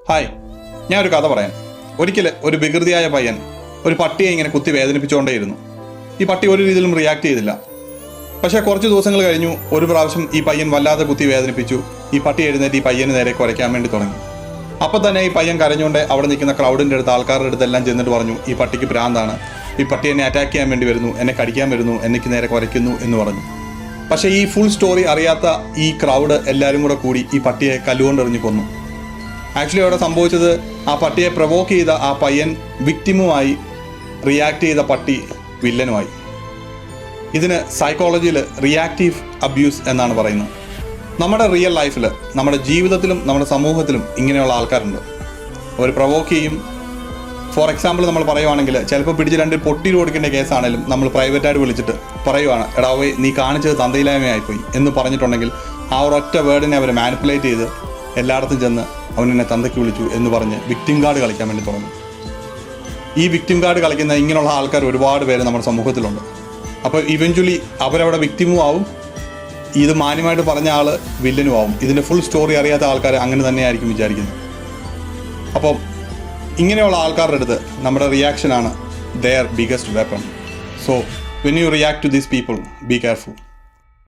Hi, ഞാനൊരു കഥ പറയാം. ഒരിക്കൽ ഒരു വികൃതിയായ പയ്യൻ ഒരു പട്ടിയെ ഇങ്ങനെ കുത്തി വേദനിപ്പിച്ചുകൊണ്ടേയിരുന്നു. ഈ പട്ടി ഒരു രീതിയിലും റിയാക്ട് ചെയ്തില്ല. പക്ഷേ കുറച്ച് ദിവസങ്ങൾ കഴിഞ്ഞു ഒരു പ്രാവശ്യം ഈ പയ്യൻ വല്ലാതെ കുത്തി വേദനിപ്പിച്ചു. ഈ പട്ടി എഴുന്നേറ്റ് ഈ പയ്യന് നേരെ കുരയ്ക്കാൻ വേണ്ടി തുടങ്ങി. അപ്പം തന്നെ ഈ പയ്യൻ കരഞ്ഞുകൊണ്ട് അവിടെ നിൽക്കുന്ന ക്രൗഡിൻ്റെ അടുത്ത് ആൾക്കാരുടെ അടുത്തെല്ലാം ചെന്നിട്ട് പറഞ്ഞു, ഈ പട്ടിക്ക് ഭ്രാന്താണ്, ഈ പട്ടി എന്നെ അറ്റാക്ക് ചെയ്യാൻ വേണ്ടി വരുന്നു, എന്നെ കടിക്കാൻ വരുന്നു, എനിക്ക് നേരെ കുരയ്ക്കുന്നു എന്ന് പറഞ്ഞു. പക്ഷേ ഈ ഫുൾ സ്റ്റോറി അറിയാത്ത ഈ ക്രൗഡ് എല്ലാവരും കൂടി ഈ പട്ടിയെ കല്ലുകൊണ്ടെറിഞ്ഞ് കൊന്നു. ആക്ച്വലി അവിടെ സംഭവിച്ചത്, ആ പട്ടിയെ പ്രൊവോക്ക് ചെയ്ത ആ പയ്യൻ വിക്ടിമുമായി, റിയാക്ട് ചെയ്ത പട്ടി വില്ലനുമായി. ഇതിന് സൈക്കോളജിയിൽ റിയാക്റ്റീവ് അബ്യൂസ് എന്നാണ് പറയുന്നത്. നമ്മുടെ റിയൽ ലൈഫിൽ, നമ്മുടെ ജീവിതത്തിലും നമ്മുടെ സമൂഹത്തിലും ഇങ്ങനെയുള്ള ആൾക്കാരുണ്ട്. അവർ പ്രൊവോക്ക് ചെയ്യും. ഫോർ എക്സാമ്പിൾ നമ്മൾ പറയുവാണെങ്കിൽ, ചിലപ്പോൾ പിടിച്ച് രണ്ട് പൊട്ടിയിൽ കൊടുക്കേണ്ട കേസാണെങ്കിലും നമ്മൾ പ്രൈവറ്റായിട്ട് വിളിച്ചിട്ട് പറയുവാണ്, എടാവേ നീ കാണിച്ചത് തന്തയില്ലായ്മയായിപ്പോയി എന്ന് പറഞ്ഞിട്ടുണ്ടെങ്കിൽ ആ ഒരൊറ്റ വേർഡിനെ അവർ മാനിപ്പുലേറ്റ് ചെയ്ത് എല്ലായിടത്തും ചെന്ന് അവനെന്നെ തന്തയ്ക്ക് വിളിച്ചു എന്ന് പറഞ്ഞ് വിക്ടിം കാർഡ് കളിക്കാൻ വേണ്ടി തുടങ്ങും. ഈ വിക്ടിം കാർഡ് കളിക്കുന്ന ഇങ്ങനെയുള്ള ആൾക്കാർ ഒരുപാട് പേര് നമ്മുടെ സമൂഹത്തിലുണ്ട്. അപ്പോൾ ഇവഞ്ച്വലി അവരവിടെ വിക്ടിമും ആവും, ഇത് മാന്യമായിട്ട് പറഞ്ഞ ആൾ വില്ലനും ആവും. ഇതിൻ്റെ ഫുൾ സ്റ്റോറി അറിയാത്ത ആൾക്കാർ അങ്ങനെ തന്നെയായിരിക്കും വിചാരിക്കുന്നത്. അപ്പം ഇങ്ങനെയുള്ള ആൾക്കാരുടെ അടുത്ത് നമ്മുടെ റിയാക്ഷനാണ് their biggest weapon. So when you react to these people, be careful.